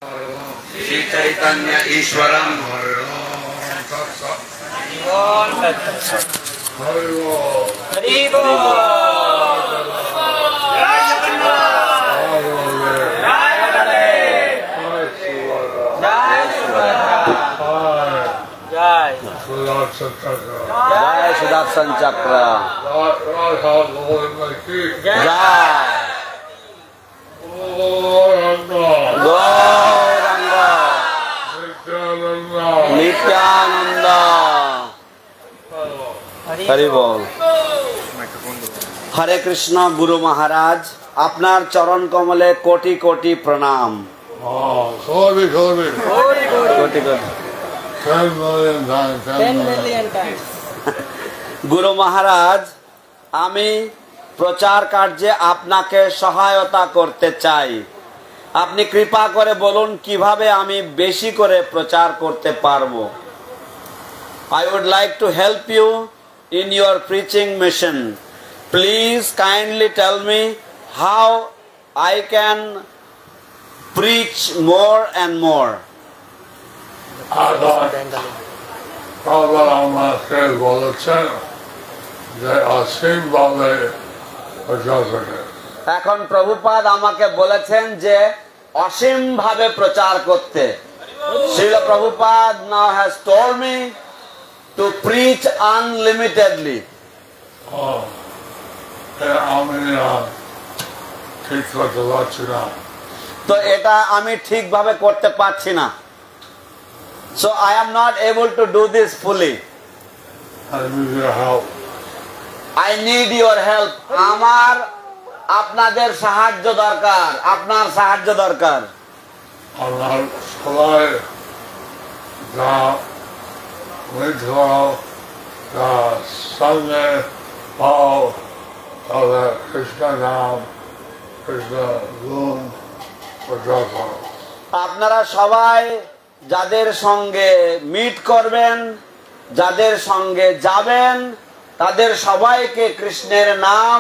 श्री चैतन्य ईश्वरम जय सुदर्शन चक्र जय गौरंग नित्यानंद हरि बोल। हरे कृष्ण गुरु महाराज আপনার চরণ কমলে কোটি কোটি প্রণাম। Crore crore crore crore 10 million times. গুরু মহারাজ, আমি প্রচার কার্যে আপনাকে সহায়তা করতে চাই। আপনি কৃপা করে বলুন কিভাবে আমি বেশি করে প্রচার করতে পারবো। I would like to help you in your preaching mission. Please kindly tell me how I can preach more and more. আমাকে বলেছেন যে অসীমভাবে প্রচার করে। এখন প্রভুপাদ আমাকে বলেছেন যে অসীম ভাবে প্রচার করতে। Srila Prabhupada now has told me to preach unlimitedly. আমি ঠিক করতে পারছি না। তো এটা আমি ঠিকভাবে করতে পারছি না। So I am not able to do this fully. I need your help. I need your help. আমার আপনাদের সাহায্য দরকার, আপনার সাহায্য দরকার। আমার সবাই যা মিথ্যা যা সামনে পাও তাহলে কৃষ্ণ নাম কৃষ্ণ গুণ প্রচার করো। আপনারা সবাই যাদের সঙ্গে মিট করবেন, যাদের সঙ্গে যাবেন, তাদের সবাইকে কৃষ্ণের নাম,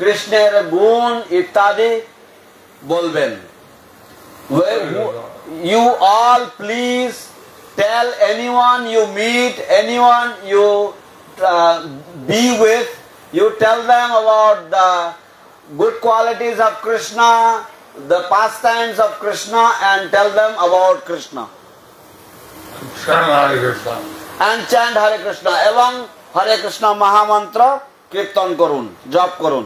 কৃষ্ণের গুণ ইত্যাদি বলবেন। You all please tell anyone you meet, anyone you be with, you tell them about the good qualities of Krishna, the pastimes of Krishna, and tell them about Krishna. And chant Hare Krishna এবং হরে কৃষ্ণ মহামন্ত্র কীর্তন করুন, জপ করুন।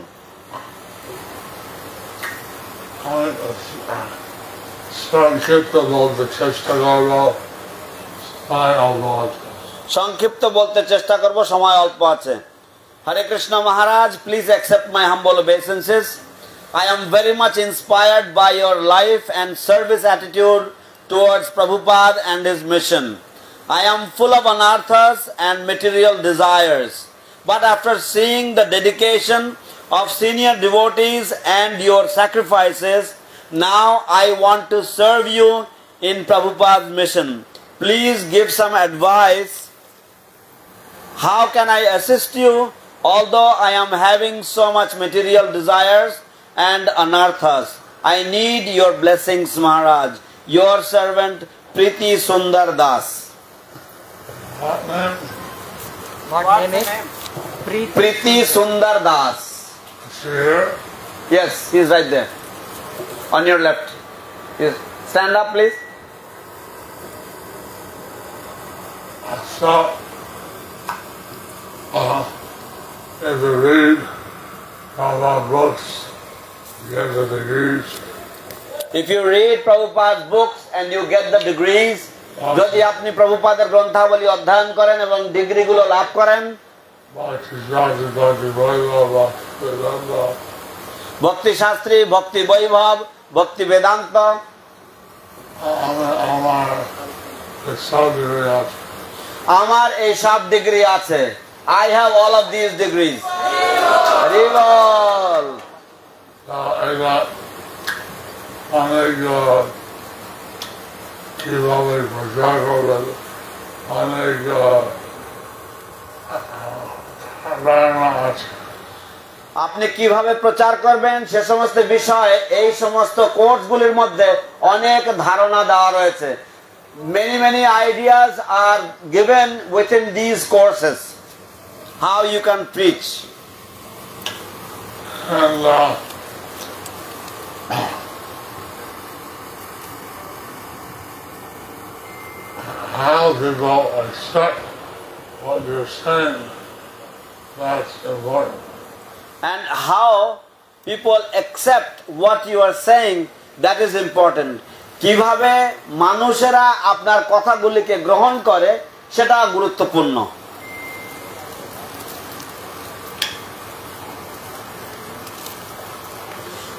সংক্ষিপ্ত বলতে চেষ্টা করবো, সংক্ষিপ্ত বলতে চেষ্টা করব, সময় অল্প আছে। হরে কৃষ্ণ মহারাজ, please accept my humble obeisances. I am very much inspired by your life and service attitude towards Prabhupada and his mission. I am full of anarthas and material desires, but after seeing the dedication of senior devotees and your sacrifices, now I want to serve you in Prabhupada's mission. Please give some advice. How can I assist you, although I am having so much material desires and anarthas? I need your blessings, Maharaj. Your servant Priti Sundar Das. What name is? Priti Sundar Das. here. Yes, he is right there. On your left. Yes. Stand up, please. So, if you read all our books, you get the degrees. If you read Prabhupada's books and you get the degrees, যদি আপনি প্রভুপাদের গ্রন্থাবলী অধ্যয়ন করেন এবং ডিগ্রিগুলো লাভ করেন, ভক্তি শাস্ত্রী, ভক্তি বৈভব, ভক্তি বেদান্ত, আমার এই সব ডিগ্রি আছে। I have all of these degrees. Hari বল। অনেক কিভাবে প্রচার করবেন, অনেক ধারণা আছে। আপনি কিভাবে প্রচার করবেন সে সমস্ত বিষয়ে এই সমস্ত কোর্সগুলির মধ্যে অনেক ধারণা দেওয়া রয়েছে। many ideas are given within these courses how you can preach. And how people accept what you're saying, that's important. And how people accept what you are saying, that is important. কিভাবে মানুষেরা আপনার কথাগুলিকে গ্রহণ করে সেটা গুরুত্বপূর্ণ।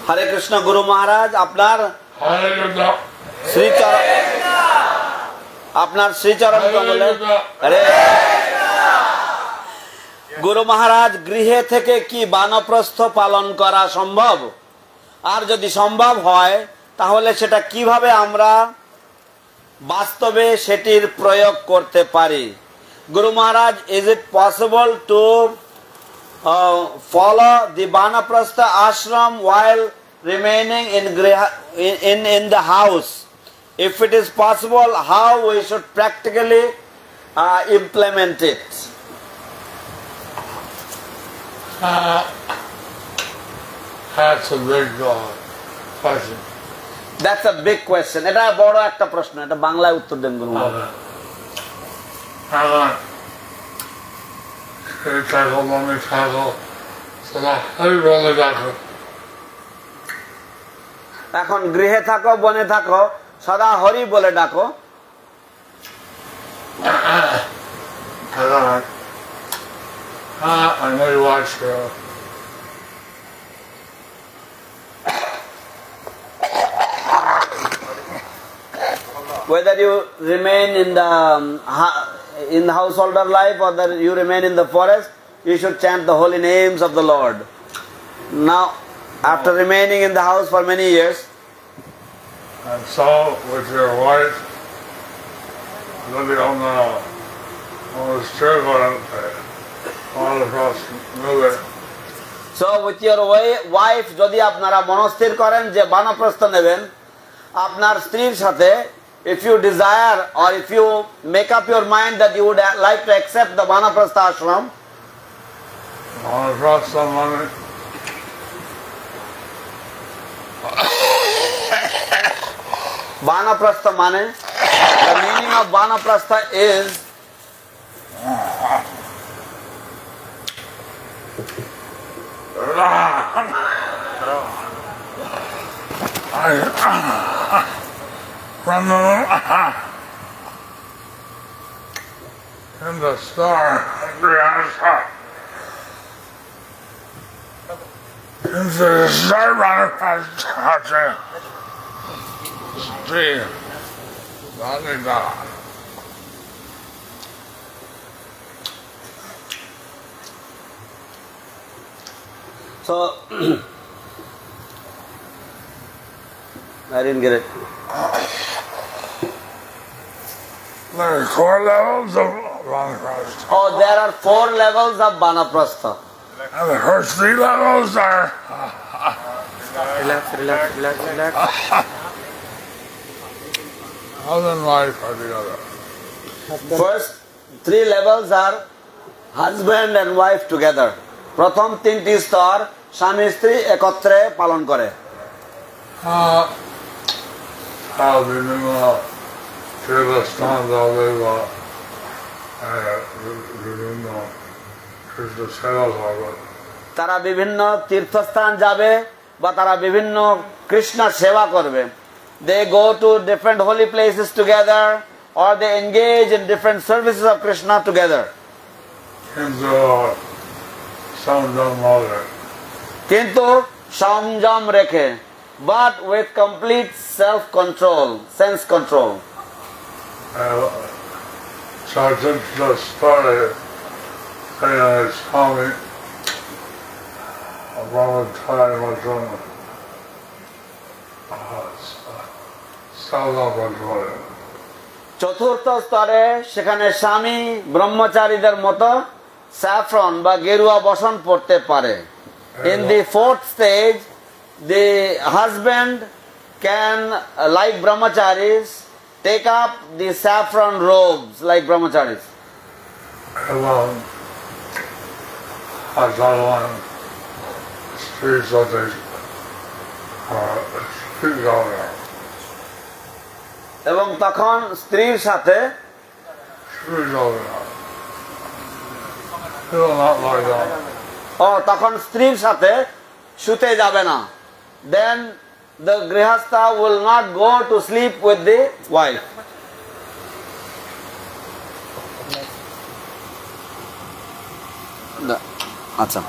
হরে কৃষ্ণ। গুরু মহারাজ আপনার শ্রীচরণ, আপনার শ্রীচরণ কমলে। হরে গুরু মহারাজ, গৃহে থেকে কি বানপ্রস্থ পালন করা সম্ভব? আর যদি সম্ভব হয় তাহলে সেটা কিভাবে আমরা বাস্তবে সেটির প্রয়োগ করতে পারি? Guru Maharaj, is it possible to follow the Banaprastha ashram while remaining in the house? If it is possible, how we should practically implement it? That's a big question. That's a big question. এটা বড় একটা প্রশ্ন, এটা বাংলায় উত্তর দেন গুরু মহারাজ। এখন গৃহে থাকো, বনে থাকো, সদা হরি বলে ডাকো। I know you watch whether you remain in the householder life or that you remain in the forest, you should chant the holy names of the Lord. Now, after remaining in the house for many years, and so with your wife, living on the street all across Newgate. So with your wife, যদি আপনারা মনস্থির করেন যে বানপ্রস্থ নেবেন আপনার স্ত্রীর সাথে, if you desire or if you make up your mind that you would like to accept the Banaprastha ashram, Banaprastha mane, the meaning of Banaprastha is from in the star, into the star so I didn't get it. There are 4 levels of Banaprastha. Oh, there are 4 levels of Banaprastha. And the first 3 levels are relax. husband and wife are together. First 3 levels are husband and wife together. প্রথম 3টি স্তর স্বামী স্ত্রী একত্রে পালন করে। তারা বিভিন্ন তীর্থস্থান যাবে বা তারা বিভিন্ন কৃষ্ণ সেবা করবে। They go to different holy places together or they engage in different services of Krishna together. কিন্তু সংযম রেখে, but with complete self-control, sense control. চতুর্থ স্তরে সেখানে স্বামী ব্রহ্মচারীদের মতো স্যাফরন বা গেরুয়া বসন পড়তে পারে। In the fourth stage, the husband can, like brahmacharis, take up the saffron robes like brahmacharis. এবং সাধারণ স্ত্রীর সাথে স্ত্রী যাবে না, এবং তখন স্ত্রীর সাথে স্ত্রী যাবে না, He will not lie down. তখন স্ত্রীর সাথে শুতে যাবে না। Then the grihastha will not go to sleep with the wife. আচ্ছা,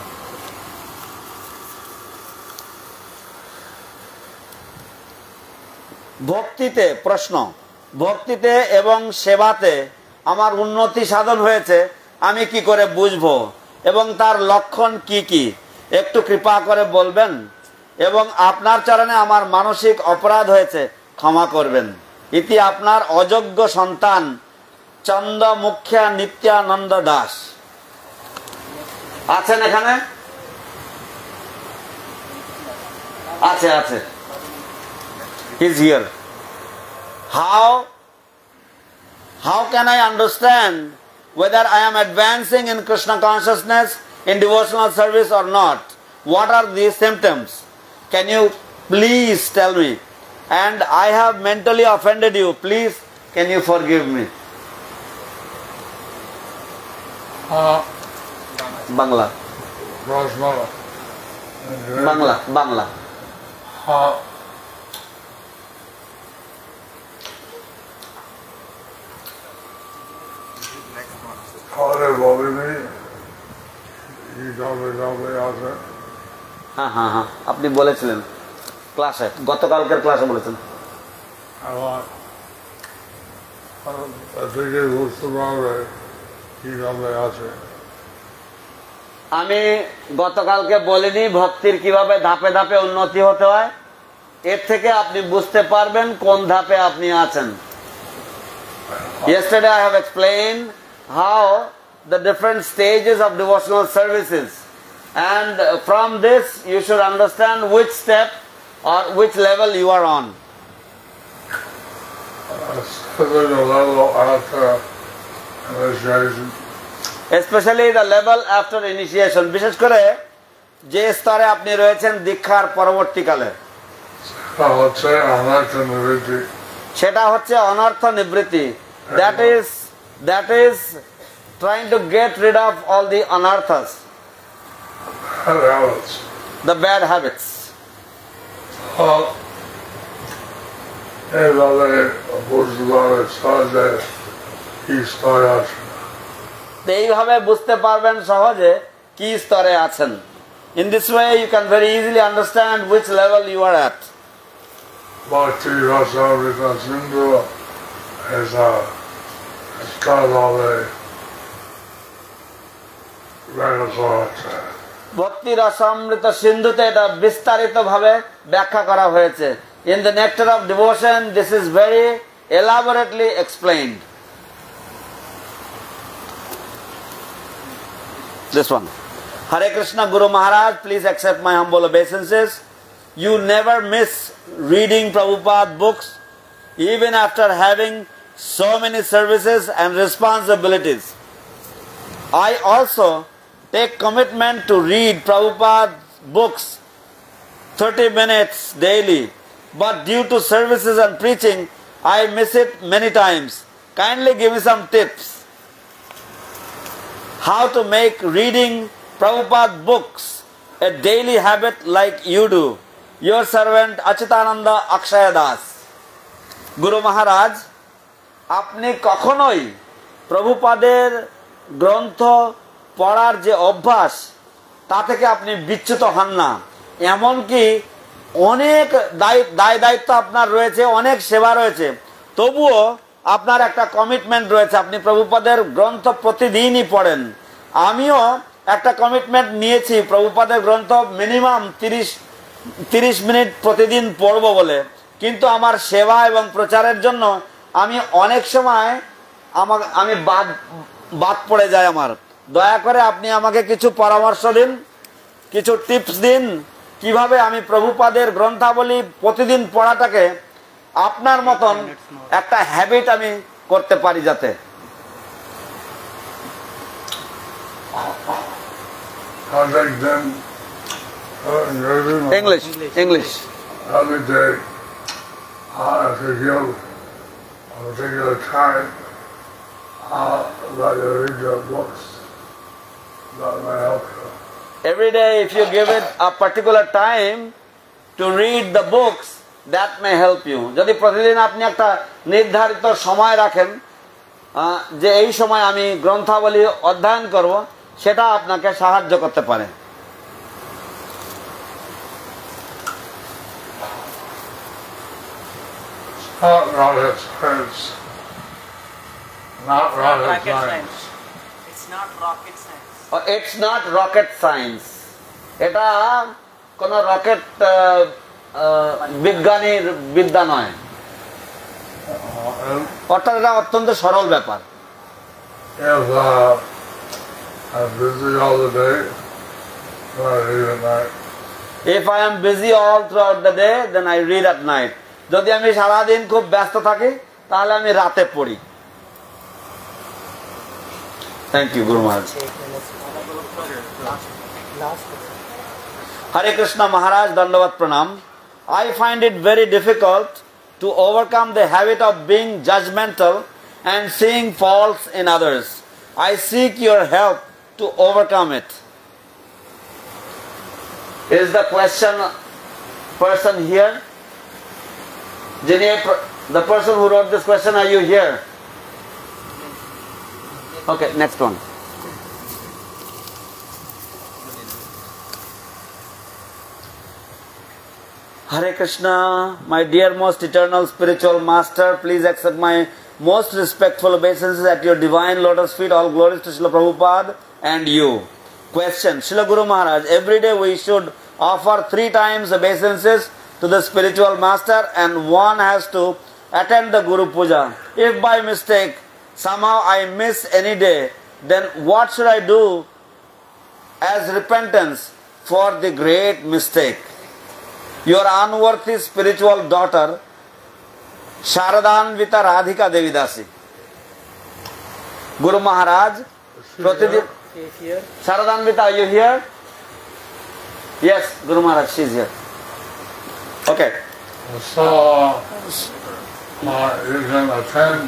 ভক্তিতে প্রশ্ন, ভক্তিতে এবং সেবাতে আমার উন্নতি সাধন হয়েছে, আমি কি করে বুঝবো এবং তার লক্ষণ কি কি একটু কৃপা করে বলবেন, এবং আপনার চরণে আমার মানসিক অপরাধ হয়েছে, ক্ষমা করবেন। ইতি আপনার অযোগ্য সন্তান চন্দ্রমুখ্যা নিত্যানন্দ দাস। আছেন এখানে? আছে আছে। He's here. How can I understand whether I am advancing in Krishna consciousness in devotional service or not? What are these symptoms? Can you please tell me? And I have mentally offended you. Please, can you forgive me? Bangla. Rosmala. Bangla. Bangla. খাওয়ারে বলেনি এই যাবে যাবে আছে। হ্যাঁ হ্যাঁ হ্যাঁ, আপনি বলেছিলেন ক্লাসে, গতকালকের ক্লাসে বলেছেন। আমার থেকে বুঝতে পারবে কিভাবে আছে। আমি গতকালকে বলিনি ভক্তির কিভাবে ধাপে ধাপে উন্নতি হতে হয়, এর থেকে আপনি বুঝতে পারবেন কোন ধাপে আপনি আছেন। Yesterday I have explained how the different stages of devotional services, and from this you should understand which step or which level you are on. Especially the level after initiation, বিশেষ করে যে স্তরে আপনি রয়েছেন দীক্ষার পরবর্তীকালে, সেটা হচ্ছে অনর্থ নিবৃত্তি। That is trying to get rid of all the anarthas, the bad habits. এইভাবে বুঝতে পারবেন সহজে কি স্তরে আছেন। In this way you can very easily understand which level you are at. Bhakti Rasamrita Sindhu is got all the ভক্তি রসামৃত সিন্ধুতে এটা বিস্তারিত ভাবে ব্যাখ্যা করা হয়েছে। In the nectar of devotion this is very elaborately explained. This one. Hare Krishna, Guru Maharaj, please accept my humble obeisances. You never miss reading Prabhupada books even after having so many services and responsibilities. I also take commitment to read Prabhupada's books 30 minutes daily, but due to services and preaching I miss it many times. Kindly give me some tips how to make reading Prabhupada's books a daily habit like you do. Your servant Achitananda Akshaya Das. Guru Maharaj, আপনি কখনোই প্রভুপাদের গ্রন্থ পড়ার যে অভ্যাস তা থেকে আপনি বিচ্যুত হন না। এমনকি অনেক দায় দায়িত্ব আপনার রয়েছে, অনেক সেবা রয়েছে, তবুও আপনার একটা কমিটমেন্ট রয়েছে, আপনি প্রভুপাদের গ্রন্থ প্রতিদিনই পড়েন। আমিও একটা কমিটমেন্ট নিয়েছি প্রভুপাদের গ্রন্থ মিনিমাম 30 মিনিট প্রতিদিন পড়ব বলে, কিন্তু আমার সেবা এবং প্রচারের জন্য আমি অনেক সময় আমি বাদ পড়ে যায় আমার। দয়া করে আপনি আমাকে কিছু পরামর্শ দিন কিছু টিপস দিন কিভাবে আমি প্রভুপাদের গ্রন্থাবলী প্রতিদিন পড়াটাকে আপনার মতন একটা হ্যাবিট আমি করতে পারি যাতে। Contact them English English every day. If you give a particular time, that you read your books, that may help you. Every day if you give it a particular time to read the books, that may help you. যদি প্রতিদিন আপনি একটা নির্ধারিত সময় রাখেন যে এই সময় আমি গ্রন্থাবলী অধ্যয়ন করব, সেটা আপনাকে সাহায্য করতে পারে। Not rocket science. Not rocket Rocket science. It's not rocket science. It's not rocket science. এটা কোন রকেট বিজ্ঞানীর বিদ্যা নয়, অর্থাৎ এটা অত্যন্ত সরল ব্যাপার। If I'm busy all the day, I read at night. If I am busy all throughout the day, then I read at night. যদি আমি সারাদিন খুব ব্যস্ত থাকি তাহলে আমি রাতে পড়ি। Thank you Guru Maharaj. Hare Krishna Maharaj, Dandavat Pranam. I find it very difficult to overcome the habit of being judgmental and seeing faults in others. I seek your help to overcome it. Is the person here? The person who wrote this question, are you here? Okay, next one. Hare Krishna, my dear most eternal spiritual master, please accept my most respectful obeisances at your divine lotus feet. All glories to Srila Prabhupada and you. Question, Srila Guru Maharaj, every day we should offer 3 times obeisances to the spiritual master and one has to attend the Guru Puja. If by mistake somehow I miss any day, then what should I do as repentance for the great mistake? Your unworthy spiritual daughter, Sharadanvita Radhika Devidasi. Guru Maharaj, Pratidip. Sharadanvita, are you here? Yes, Guru Maharaj, she is here. Okay. So, you can attend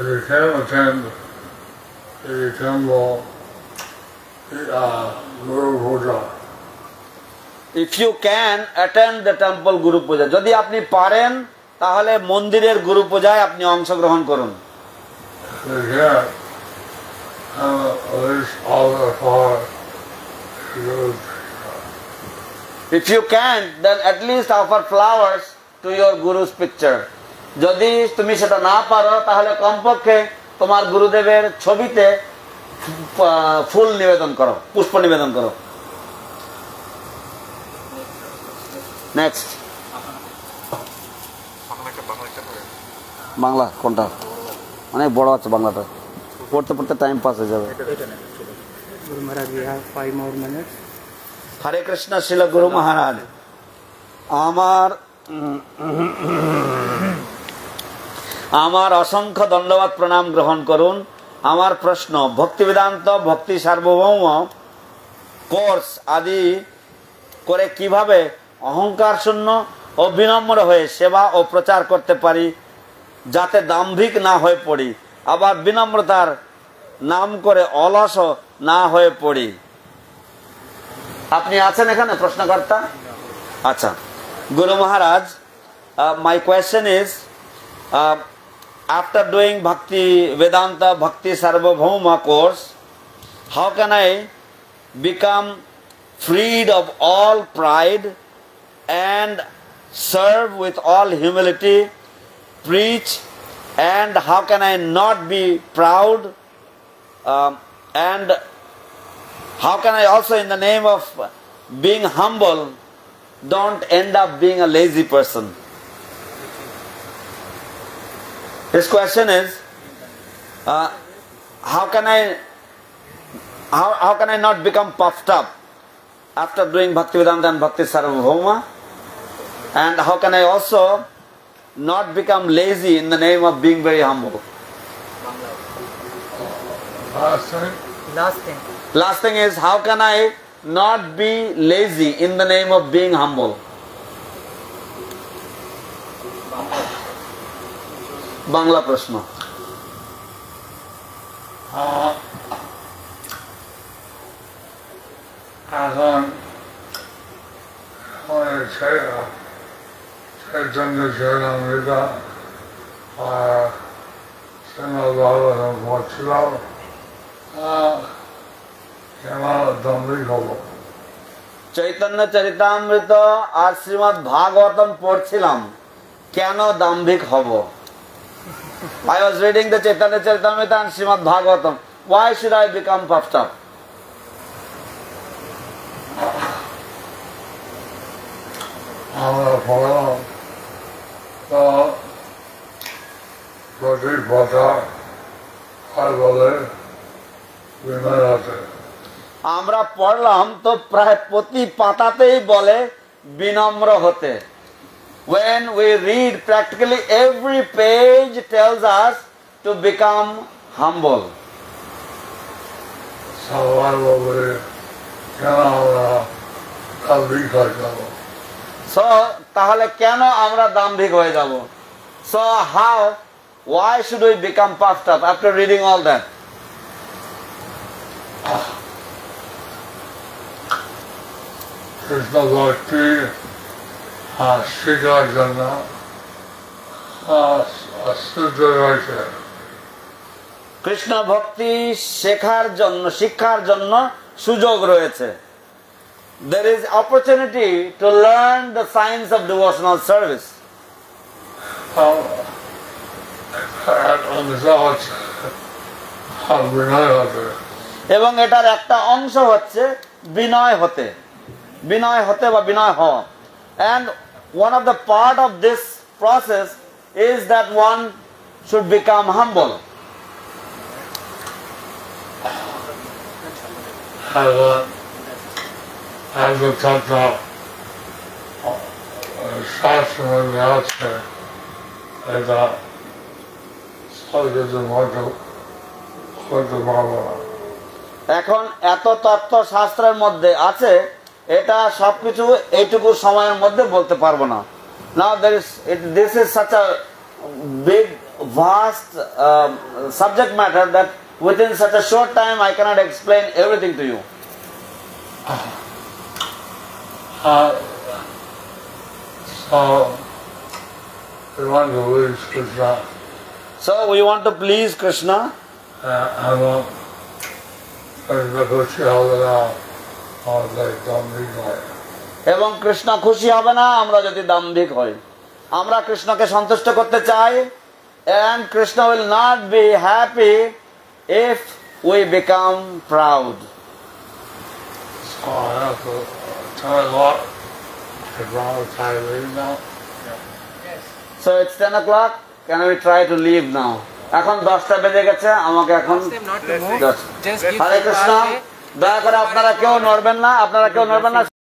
if you can attend the temple Guru Puja. If you can attend the temple Guru Puja. যদি আপনি পারেন তাহলে মন্দিরের গুরু পূজায় আপনি অংশগ্রহণ করুন। You can at least offer for Guru. If you can't, then at least offer flowers to your Guru's picture. যদি তুমি সেটা না পারো তাহলে কমপক্ষে তোমার গুরুদেবের ছবিতে ফুল নিবেদন করো, পুষ্প নিবেদন করো। নেক্সট, বাংলা কোনটা? অনেক বড় আছে বাংলাটা, পড়তে পড়তে টাইম পাস হয়ে যাবে। Guru Maharaj, we have 5 more minutes. হরে কৃষ্ণ শিল গুরু মহারাজ, আমার অসংখ্য দণ্ডবাদ প্রণাম গ্রহণ করুন। আমার প্রশ্ন, ভক্তি বেদান্ত ভক্তি সার্বভৌম কোর্স আদি করে কিভাবে অহংকার শূন্য ও বিনম্র হয়ে সেবা ও প্রচার করতে পারি যাতে দাম্ভিক না হয়ে পড়ি, আবার বিনম্রতার নাম করে অলস না হয়ে পড়ি। আপনি আছেন এখানে প্রশ্নকর্তা? আচ্ছা, Guru Maharaj, my question is, after doing Bhakti Vedanta Bhakti Sarvabhauma course, how can I become freed of all pride and serve with all humility, preach, and how can I not be proud, and how can I also, in the name of being humble, don't end up being a lazy person? His question is, how can I how can I not become puffed up after doing Bhaktivedanta and Bhakti Sarvabhauma? And how can I also not become lazy in the name of being very humble? Last thing. Last thing is, how can I not be lazy in the name of being humble? Bangla Prashna. এখন চৈতন্য চরণামৃতা আর শ্রীমদ্ ভাগবতম পড়ছিলাম কেন দম্ভিক হব চৈতন্য চরিতামৃত আর শ্রীমদ্ ভাগবতম পড়ছিলাম, কেন দাম্ভিক হব? I was reading the Chaitanya Charitamrita and Srimad Bhagavatam. Why should I become puffed up? আমরা পড়লাম তো প্রতি কথা আর বলে বিনয় আছে আমরা পড়লাম তো প্রায় প্রতি পাতাতেই বলে বিনম্র হতে। When we read, practically every page tells us to become humble. সবার বলে কেন আমরা দাম্ভিক হয়ে যাব So, তাহলে কেন আমরা দাম্ভিক হয়ে যাব? So, why should we become puffed up after reading all that? Krishna ভক্তি শেখার জন্য আশ্চর্য রয়েছে কৃষ্ণ ভক্তি শেখার জন্য, শিক্ষার জন্য সুযোগ রয়েছে। There is opportunity to learn the science of devotional service. এবং এটার একটা অংশ হচ্ছে বিনয় হতে, বিনয় হতে বা বিনয় হওয়া। And one of the part of this process is that one should become humble. শাস্ত্রে আছে এটা সহজে হতে পারবো না এখন এত তত্ত্ব শাস্ত্রের মধ্যে আছে, এটা সবকিছু এইটুকু সময়ের মধ্যে বলতে পারবো না। Now this is such a big vast subject matter that within such a short time I cannot explain everything to you. So we want to please Krishna. এবং কৃষ্ণ খুশি হবে না আমরা যদি দাম্ভিক হই। আমরা কৃষ্ণকে সন্তুষ্ট করতে চাই, and Krishna will not be happy if we become proud. So it's 10 o'clock. Can we try to leave now? এখন 10টা বেজে গেছে, আমাকে এখন হরে কৃষ্ণ। দয়া করে আপনারা কেউ নড়বেন না, আপনারা কেউ নড়বেন না।